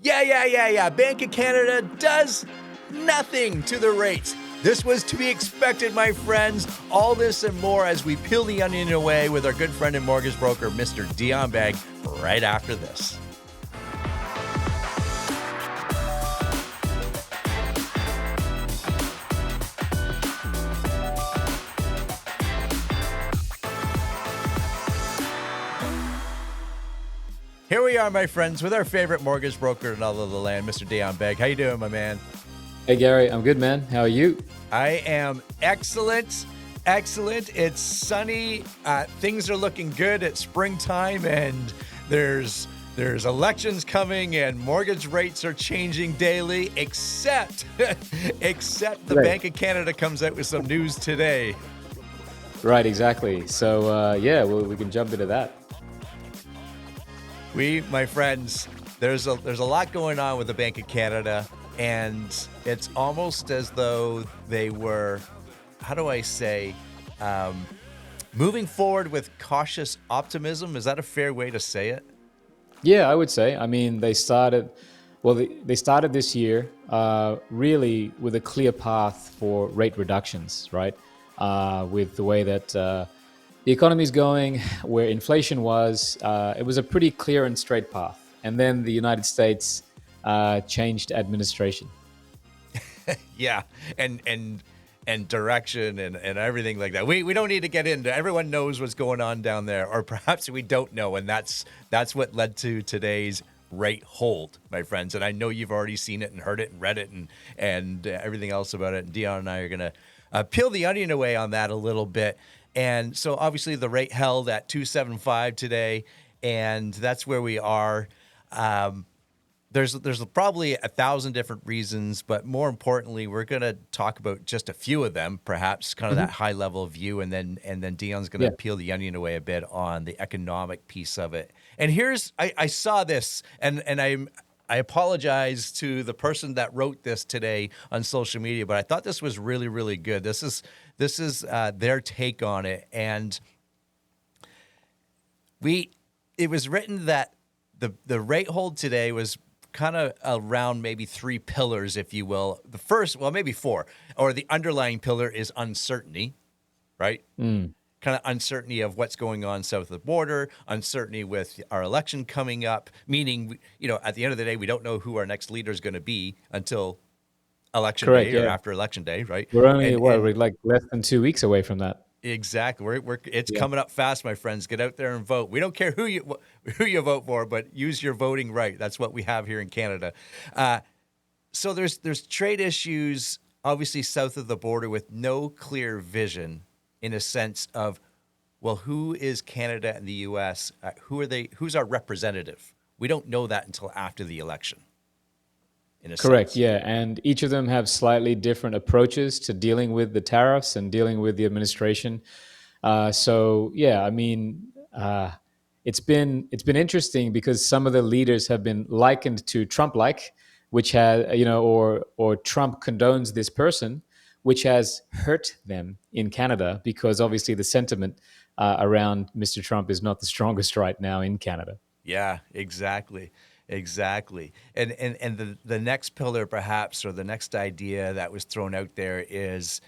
Yeah. Bank of Canada does nothing to the rates. This was to be expected, my friends. All this and more as we peel the onion away with our good friend and mortgage broker, Mr. Dion Beg, right after this. Here we are, my friends, with our favorite mortgage broker in all of the land, Mr. Dion Beg. How you doing, my man? Hey, Gary. I'm good, man. How are you? I am excellent. It's sunny. Things are looking good. It's springtime, and there's elections coming, and mortgage rates are changing daily. Except the Bank of Canada comes out with some news today. Right, exactly. So we can jump into that. My friends, there's a lot going on with the Bank of Canada, and it's almost as though they were, how do I say, moving forward with cautious optimism. Is that a fair way to say it? Yeah, I would say. I mean, they started this year really with a clear path for rate reductions, right? With the way that the economy is going, where inflation was, it was a pretty clear and straight path. And then the United States changed administration. Yeah, and direction and everything like that. We don't need to get into. Everyone knows what's going on down there, or perhaps we don't know, and that's what led to today's rate hold, my friends. And I know you've already seen it and heard it and read it and everything else about it. And Dion and I are gonna peel the onion away on that a little bit. And so obviously the rate held at 2.75 today, and that's where we are. There's probably 1,000 different reasons, but more importantly, we're going to talk about just a few of them, perhaps kind of that high level view, and then Dion's going to peel the onion away a bit on the economic piece of it. And I saw this, and I apologize to the person that wrote this today on social media, but I thought this was really, really good. This is their take on it, and it was written that the rate hold today was kind of around maybe three pillars, if you will. The first, well, maybe four, or the underlying pillar is uncertainty, right? Kind of uncertainty of what's going on south of the border, uncertainty with our election coming up, meaning, at the end of the day, we don't know who our next leader is going to be until election day or after election day, right? We're only, we're like less than 2 weeks away from that. Exactly. It's coming up fast, my friends. Get out there and vote. We don't care who you vote for, but use your voting right. That's what we have here in Canada. So there's trade issues, obviously south of the border, with no clear vision in a sense of, well, who is Canada and the U.S.? Who's our representative? We don't know that until after the election. Correct, yeah. And each of them have slightly different approaches to dealing with the tariffs and dealing with the administration. It's been interesting because some of the leaders have been likened to Trump-like, which has, or Trump condones this person, which has hurt them in Canada because obviously the sentiment around Mr. Trump is not the strongest right now in Canada. Yeah, exactly. And the next pillar, perhaps, or the next idea that was thrown out there is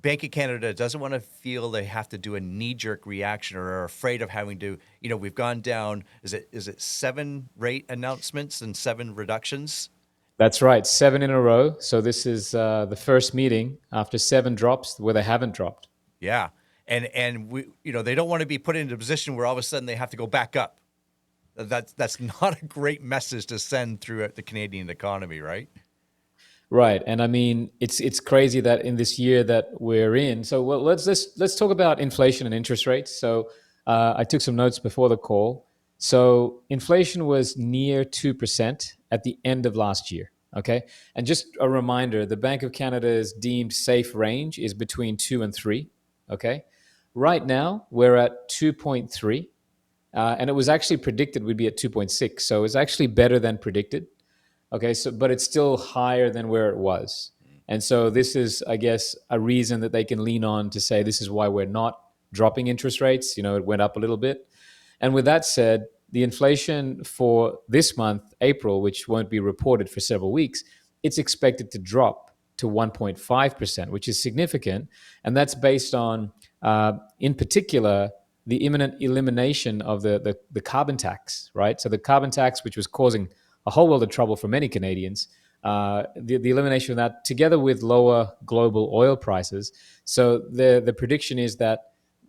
Bank of Canada doesn't want to feel they have to do a knee-jerk reaction or are afraid of having to, we've gone down, is it 7 rate announcements and 7 reductions? That's right, 7 in a row. So this is the first meeting after 7 drops where they haven't dropped. Yeah, and we, they don't want to be put into a position where all of a sudden they have to go back up. That's not a great message to send throughout the Canadian economy, right? Right, and I mean it's crazy that in this year that we're in. So let's talk about inflation and interest rates. So I took some notes before the call. So inflation was near 2% at the end of last year. Okay, and just a reminder: the Bank of Canada's deemed safe range is between 2 and 3. Okay, right now we're at 2.3. And it was actually predicted we'd be at 2.6. So it's actually better than predicted. Okay, but it's still higher than where it was. And so this is, I guess, a reason that they can lean on to say this is why we're not dropping interest rates. It went up a little bit. And with that said, the inflation for this month, April, which won't be reported for several weeks, it's expected to drop to 1.5%, which is significant. And that's based on, in particular, the imminent elimination of the carbon tax, right? So the carbon tax, which was causing a whole world of trouble for many Canadians, the elimination of that, together with lower global oil prices. So the prediction is that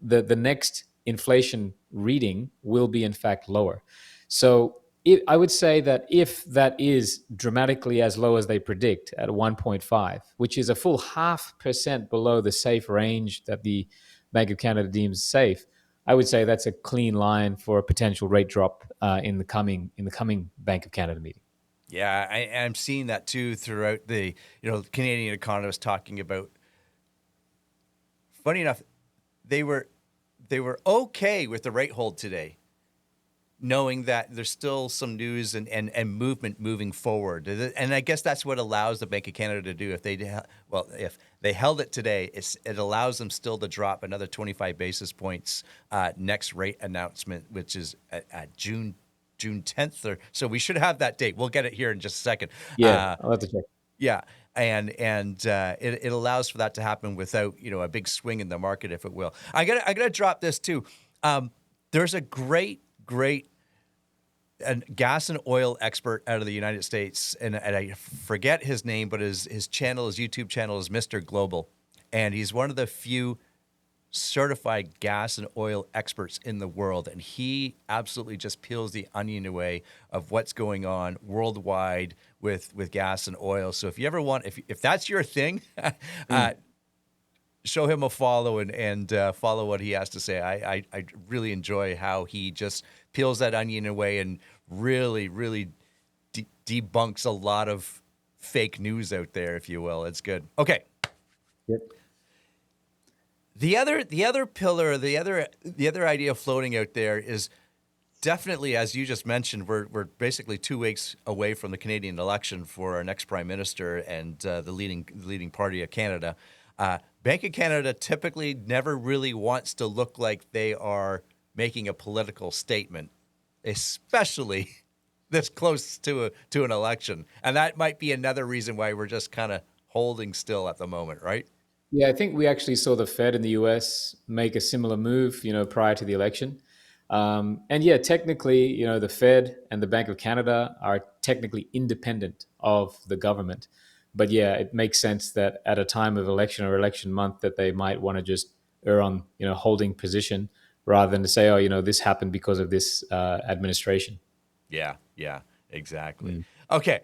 the next inflation reading will be in fact lower. So I would say that if that is dramatically as low as they predict at 1.5, which is a full 0.5% below the safe range that the Bank of Canada deems safe, I would say that's a clean line for a potential rate drop in the coming Bank of Canada meeting. Yeah, I'm seeing that too throughout the, Canadian economists talking about. Funny enough, they were okay with the rate hold today, knowing that there's still some news and movement moving forward. And I guess that's what allows the Bank of Canada to do. If they held it today, it allows them still to drop another 25 basis points next rate announcement, which is at June 10th. So we should have that date. We'll get it here in just a second. Yeah, I'll have to check. Yeah, and it allows for that to happen without a big swing in the market, if it will. I gotta drop this too. There's a great gas and oil expert out of the United States, and I forget his name, but his YouTube channel is Mr. Global, and he's one of the few certified gas and oil experts in the world, and he absolutely just peels the onion away of what's going on worldwide with gas and oil. So if you ever want, if that's your thing, show him a follow and follow what he has to say. I really enjoy how he just peels that onion away and really debunks a lot of fake news out there, if you will. It's good. Okay. Yep. The other pillar, the other idea floating out there is definitely, as you just mentioned, we're basically 2 weeks away from the Canadian election for our next prime minister and the leading party of Canada. Bank of Canada typically never really wants to look like they are making a political statement, especially this close to an election, and that might be another reason why we're just kind of holding still at the moment, right? Yeah, I think we actually saw the Fed in the US make a similar move, prior to the election. And yeah, technically, the Fed and the Bank of Canada are technically independent of the government. But yeah, it makes sense that at a time of election or election month that they might want to just err on, holding position rather than to say, oh, this happened because of this administration. Yeah, exactly. Mm. Okay.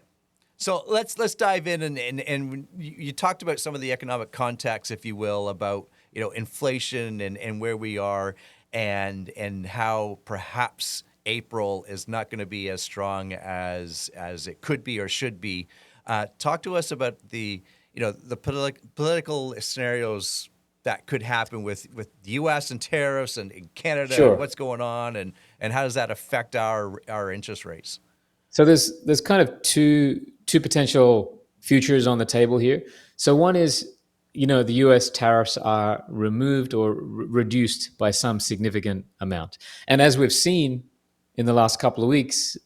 So let's dive in and you talked about some of the economic context, if you will, about inflation and where we are and how perhaps April is not going to be as strong as it could be or should be. Talk to us about the political scenarios that could happen with the U.S. and tariffs and in Canada Sure. and what's going on and how does that affect our interest rates? So there's kind of two potential futures on the table here. So one is, the U.S. tariffs are removed or reduced by some significant amount, and as we've seen in the last couple of weeks,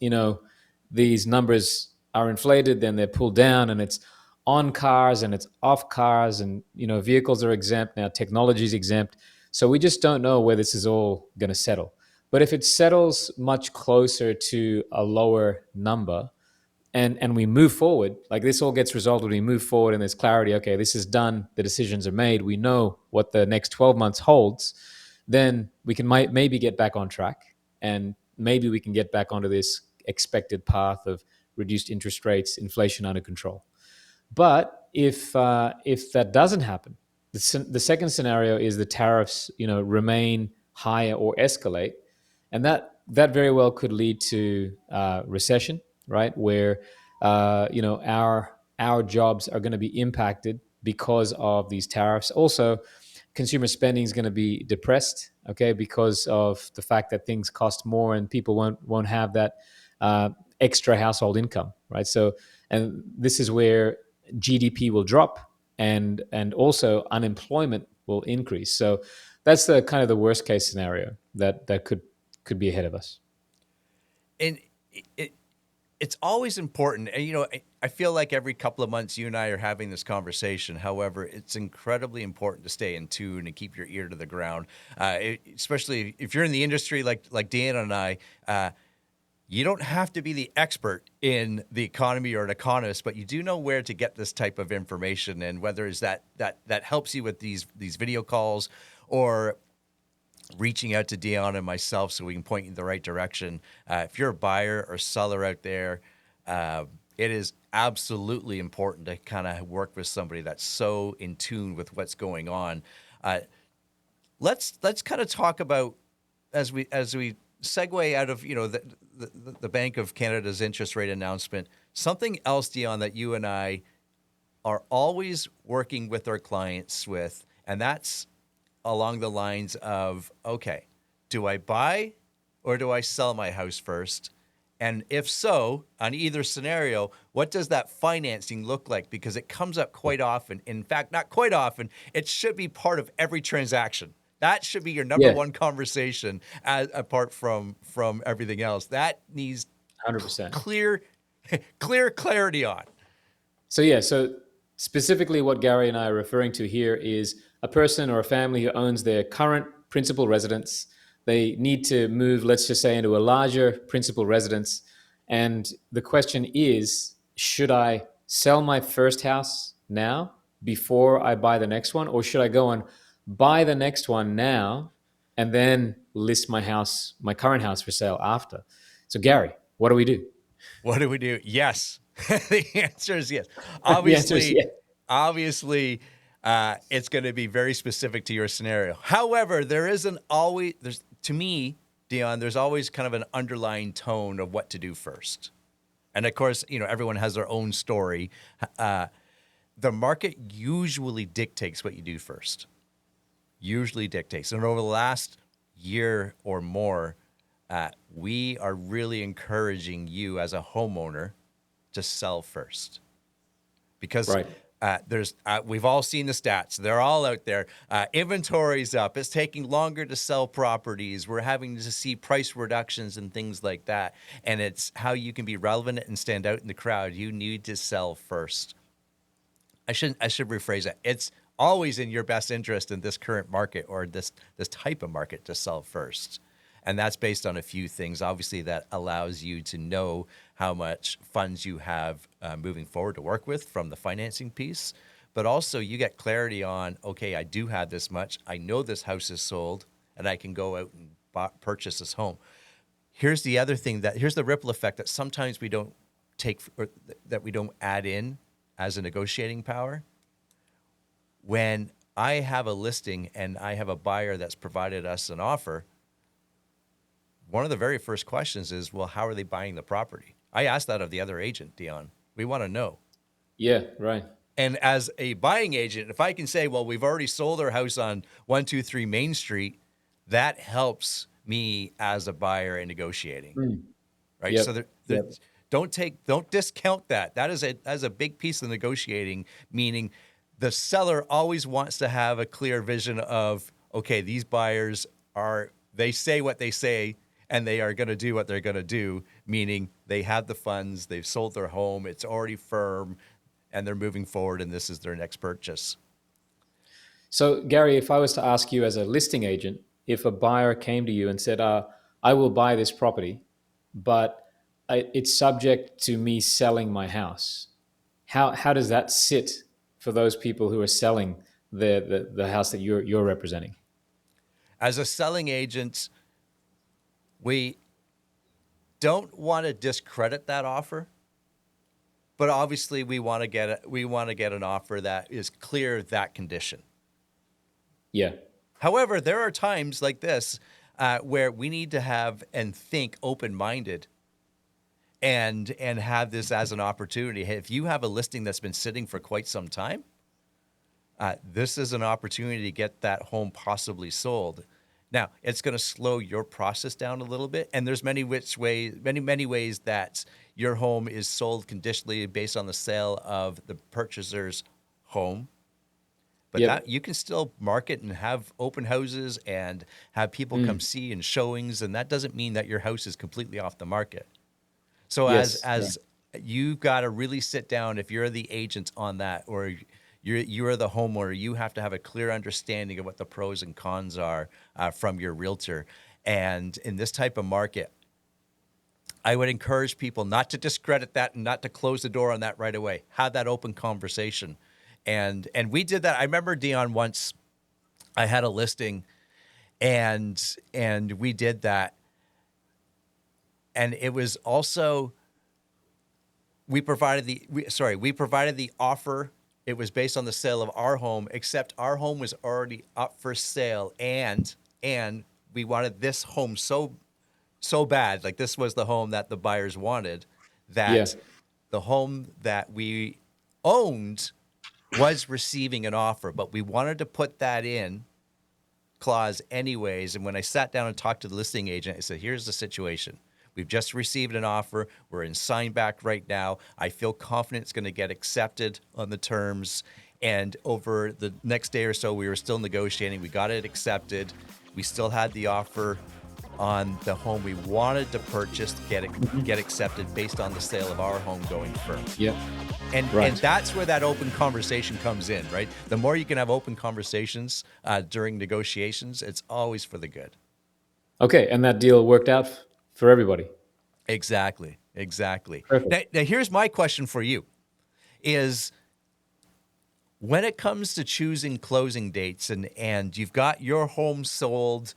these numbers are inflated, then they're pulled down, and it's on cars and it's off cars, and vehicles are exempt now, technology is exempt. So we just don't know where this is all going to settle. But if it settles much closer to a lower number, and we move forward, like this all gets resolved when we move forward and there's clarity, okay, this is done, the decisions are made, we know what the next 12 months holds, then we can maybe get back on track, and maybe we can get back onto this expected path of reduced interest rates, inflation under control. But if that doesn't happen, the second scenario is the tariffs remain higher or escalate, and that very well could lead to recession, right? Where our jobs are going to be impacted because of these tariffs. Also, consumer spending is going to be depressed, okay, because of the fact that things cost more and people won't have that extra household income, right? So, and this is where GDP will drop, and also unemployment will increase. So that's the kind of the worst case scenario that could be ahead of us. and it, it's always important. And, I feel like every couple of months you and I are having this conversation. However, it's incredibly important to stay in tune and keep your ear to the ground, especially if you're in the industry like Dion and I. You don't have to be the expert in the economy or an economist, but you do know where to get this type of information, and whether it's that helps you with these video calls, or reaching out to Dion and myself so we can point you in the right direction. If you're a buyer or seller out there, it is absolutely important to kind of work with somebody that's so in tune with what's going on. Let's kind of talk about, as we segue out of the Bank of Canada's interest rate announcement, something else, Dion, that you and I are always working with our clients with, and that's along the lines of, okay, do I buy or do I sell my house first? And if so, on either scenario, what does that financing look like? Because it comes up quite often. In fact, not quite often, it should be part of every transaction. That should be your number Yeah, one conversation, apart from everything else. That needs 100%. clarity on. So specifically what Gary and I are referring to here is a person or a family who owns their current principal residence. They need to move, let's just say, into a larger principal residence. And the question is, should I sell my first house now before I buy the next one? Or should I go and buy the next one now and then list my current house for sale after? So Gary, what do we do? What do we do? Yes. The answer is yes. The answer is Obviously, yes. obviously, it's going to be very specific to your scenario. However, there's to me, Dion, there's always kind of an underlying tone of what to do first. And of course, everyone has their own story. The market usually dictates what you do first. Usually dictates. And over the last year or more, we are really encouraging you as a homeowner to sell first, because Right. we've all seen the stats. They're all out there. Inventory's up. It's taking longer to sell properties. We're having to see price reductions and things like that. And it's how you can be relevant and stand out in the crowd. You need to sell first. I should rephrase it. It's always in your best interest in this current market, or this type of market, to sell first. And that's based on a few things. Obviously, that allows you to know how much funds you have moving forward to work with from the financing piece. But also you get clarity on, okay, I do have this much. I know this house is sold, and I can go out and purchase this home. Here's the other thing, here's the ripple effect that sometimes we don't take, or that we don't add in as a negotiating power. When I have a listing and I have a buyer that's provided us an offer, one of the very first questions is, well, how are they buying the property? I asked that of the other agent, Dion. We want to know. Yeah, right. And as a buying agent, if I can say, well, we've already sold our house on 123 Main Street, that helps me as a buyer in negotiating, right? Yep. So Yep. don't discount that. That is a big piece of negotiating, meaning the seller always wants to have a clear vision of, okay, these buyers they say what they say, and they are going to do what they're going to do, meaning they have the funds, they've sold their home, it's already firm, and they're moving forward, and this is their next purchase. So, Gary, if I was to ask you as a listing agent, if a buyer came to you and said, I will buy this property, but it's subject to me selling my house, how does that sit for those people who are selling the house that you're representing? As a selling agent, we don't want to discredit that offer, but obviously we want to get an offer that is clear of that condition. Yeah. However, there are times like this where we need to have and think open-minded, and have this as an opportunity. Hey, if you have a listing that's been sitting for quite some time, this is an opportunity to get that home possibly sold. Now, it's going to slow your process down a little bit, and there's many ways that your home is sold conditionally based on the sale of the purchaser's home. But Yep. that you can still market and have open houses and have people come see and showings, and that doesn't mean that your house is completely off the market. So Yes. Yeah. as you got to really sit down if you're the agent on that, or you're the homeowner, you have to have a clear understanding of what the pros and cons are from your realtor. And in this type of market, I would encourage people not to discredit that and not to close the door on that right away. Have that open conversation. And we did that. I remember, Dion, once I had a listing and we did that. And it was also we provided the offer. It was based on the sale of our home, except our home was already up for sale, and we wanted this home so bad. Like, this was the home that the buyers wanted, Yeah. that the home that we owned was receiving an offer, but we wanted to put that in clause anyways. And when I sat down and talked to the listing agent, I said, here's the situation. We've just received an offer. We're in sign back right now. I feel confident it's going to get accepted on the terms. And over the next day or so, we were still negotiating. We got it accepted. We still had the offer on the home we wanted to purchase get accepted based on the sale of our home going firm. Yep. And Right. and that's where that open conversation comes in, right? The more you can have open conversations during negotiations, it's always for the good. Okay. And that deal worked out for everybody. Exactly. Exactly. Perfect. Now here's my question for you is, when it comes to choosing closing dates and you've got your home sold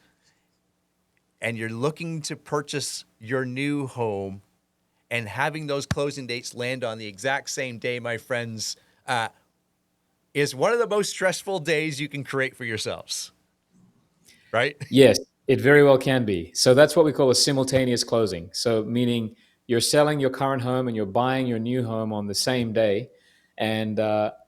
and you're looking to purchase your new home, and having those closing dates land on the exact same day, my friends, is one of the most stressful days you can create for yourselves, right? Yes, it very well can be. So that's what we call a simultaneous closing. So meaning you're selling your current home and you're buying your new home on the same day, and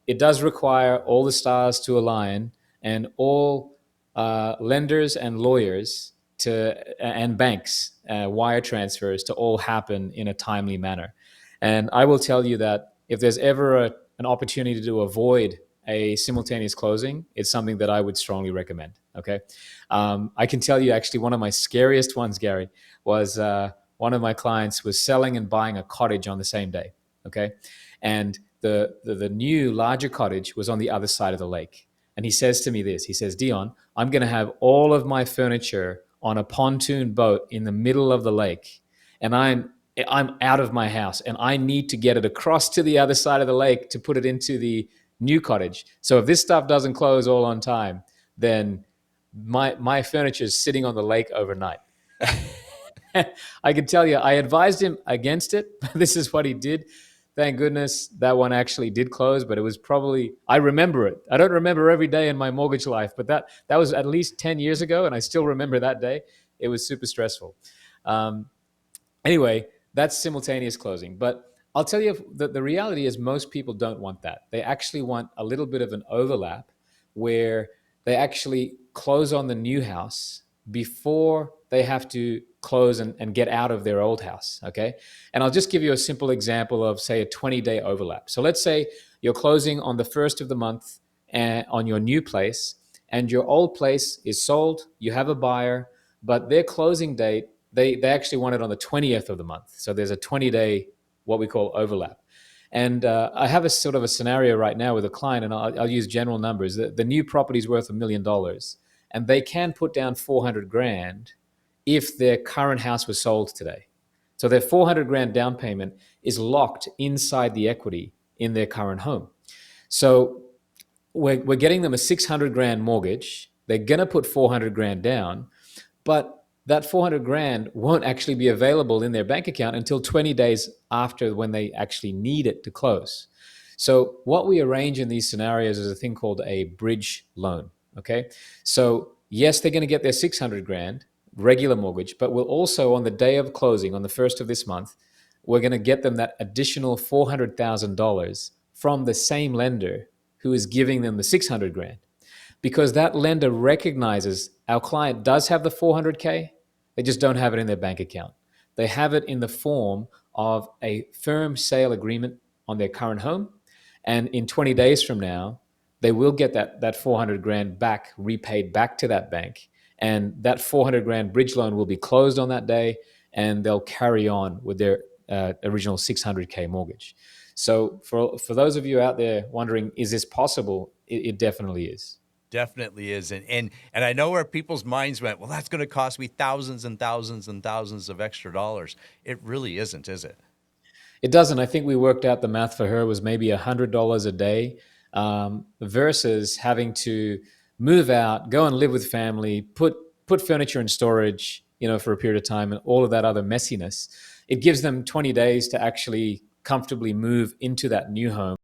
it does require all the stars to align and all lenders and lawyers and banks wire transfers to all happen in a timely manner. And I will tell you that if there's ever an opportunity to avoid a simultaneous closing, it's something that I would strongly recommend. Okay. I can tell you actually one of my scariest ones, Gary, was one of my clients was selling and buying a cottage on the same day. Okay. And the new larger cottage was on the other side of the lake. And he says to me this, he says, Dion, I'm going to have all of my furniture on a pontoon boat in the middle of the lake. And I'm out of my house and I need to get it across to the other side of the lake to put it into the new cottage. So if this stuff doesn't close all on time, then my furniture is sitting on the lake overnight. I can tell you, I advised him against it, but this is what he did. Thank goodness that one actually did close, but it was probably, I remember it. I don't remember every day in my mortgage life, but that was at least 10 years ago, and I still remember that day. It was super stressful. Um, Anyway, that's simultaneous closing. But I'll tell you, the reality is most people don't want that. They actually want a little bit of an overlap where they actually close on the new house before they have to close and get out of their old house. Okay. And I'll just give you a simple example of, say, a 20-day overlap. So let's say you're closing on the first of the month on your new place, and your old place is sold, you have a buyer, but their closing date, they actually want it on the 20th of the month. So there's a 20-day, what we call overlap. And I have a sort of a scenario right now with a client, and I'll use general numbers. The new property is worth $1 million, and they can put down 400 grand if their current house was sold today. So their 400 grand down payment is locked inside the equity in their current home. So we're getting them a 600 grand mortgage. They're going to put 400 grand down, but that 400 grand won't actually be available in their bank account until 20 days after when they actually need it to close. So what we arrange in these scenarios is a thing called a bridge loan. Okay. So yes, they're going to get their 600 grand regular mortgage, but we'll also, on the day of closing, on the first of this month, we're going to get them that additional $400,000 from the same lender who is giving them the 600 grand, because that lender recognizes our client does have the 400K. They just don't have it in their bank account. They have it in the form of a firm sale agreement on their current home. And in 20 days from now, they will get that 400 grand back, repaid back to that bank. And that 400 grand bridge loan will be closed on that day, and they'll carry on with original 600K mortgage. So for those of you out there wondering, is this possible? It definitely is. Definitely is. And I know where people's minds went, well, that's going to cost me thousands and thousands and thousands of extra dollars. It really isn't, is it? It doesn't. I think we worked out the math for her was maybe $100 a day, versus having to move out, go and live with family, put furniture in storage, for a period of time, and all of that other messiness. It gives them 20 days to actually comfortably move into that new home.